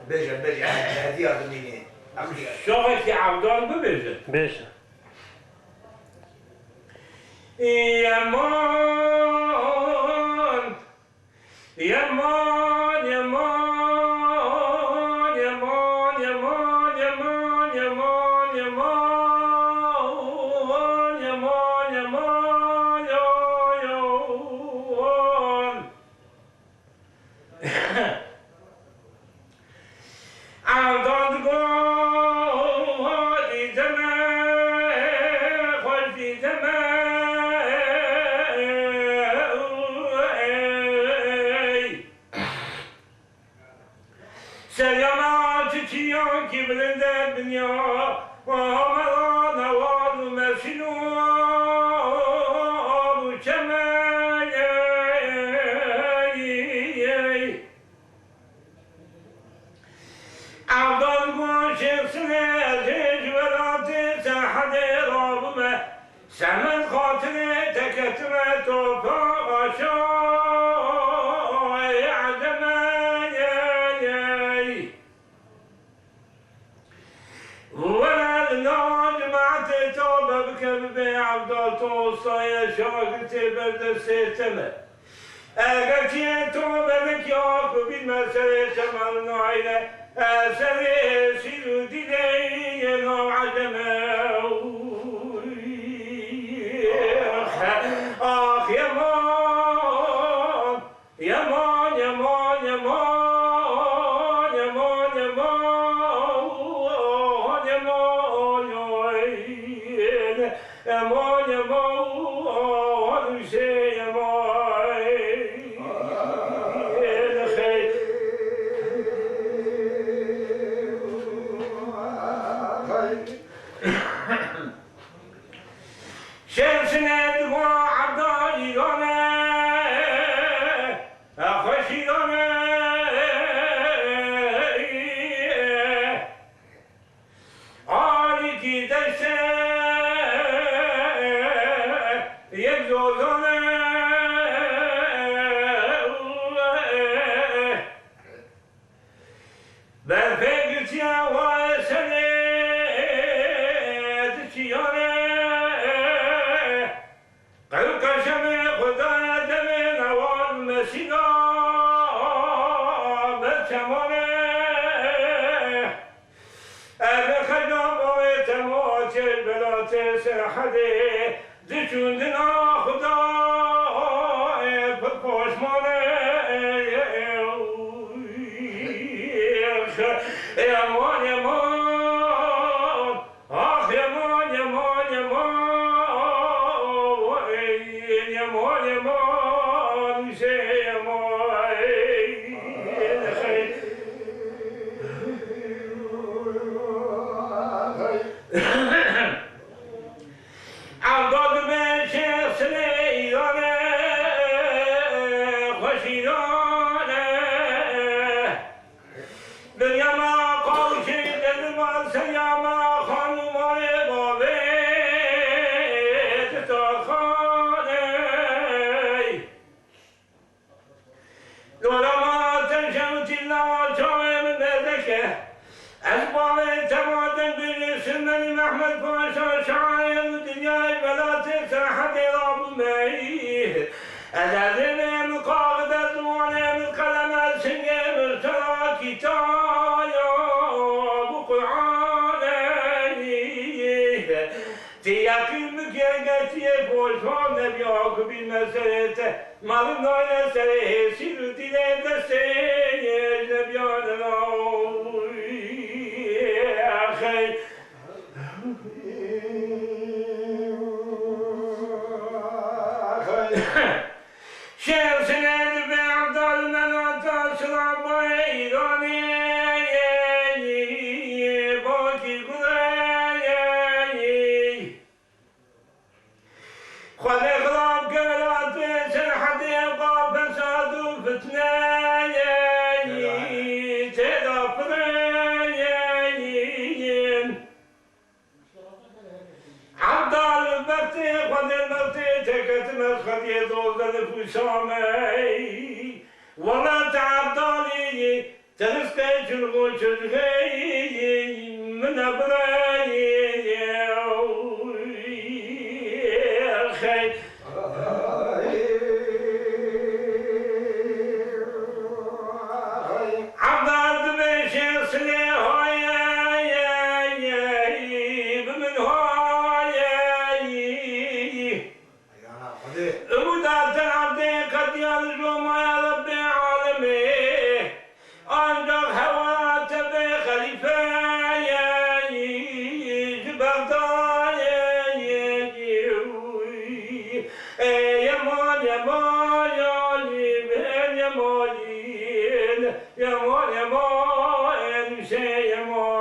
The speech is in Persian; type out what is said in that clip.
بجا هدی آدمینه شاقه که عبدال ببیجه بشه یمان یمان یمان یمان یمان یمان یمان یمان یمان یمان یمان عبدالگاه دیدمه خوش دیدمه سلامات چیان کی بلنده دنیا و همران نوار و مرسینو و چمه عبدال گوش سنه جورات سحد رابمه سمن خاطر تکتمه توفا آشای عدمه ولد ناج معت توبه بكم بعبدال توصي شاقتي برد سيتمه اگرچه توبه لك ياكو بالمسألة شمال نوعينه أسألي سيرو ديني نوع عدمه آخ يمان يمان يمان يمان يمان يمان يمان يمان يمان شيء شمسنا دوا عبداليغانا خوشيغانا عاليكي دشتا يبزوزانا بالفقتيا واسنة تشيانا قلق شمي خدا دمي نوال مسينا بچمانه خجام ويت موت البلاد سحده دچوندنا خدا بپوشمانه يمان يمان آخ يمان يمان يمان يمان يمان شيء عبدال من شيخ سليانه خوشیانه دنیا ما قوشی دلمان سیاما خانومان بابه تتاخانه دولما تنشمت الله جاوه من بردکه از باب تمادن بین من محمد پاشا شاعر دنیای بلات ساحت رابمه از ازم مقاقد از موانه من قلم از سنگه مرتلا کتایا بقرآنه تیقیم بکرگتی پوشان نبیاکو بالمسرته مالم نایه سره سیرو دیده دسته نبیان نوی خیلی شمسنا بعبدال مناتا سلام ایرانی باکی گلایی خود اقلاب کرات سرحد قاب فساد و فتنه تدافرین عبدال البرتي خود المرتي تكتم از خطیه دوزد پوشامه ولا تعدالي ترسكي شلغو شلغي من أبراي خي عبد بشي صليهاي بمن هاي ودات عبدي قد يرجو ما يا ربي عالمي أنجر هوات بخليفة جبرداي يا مان يا مان يا مان يا مان يا مان شي يا مان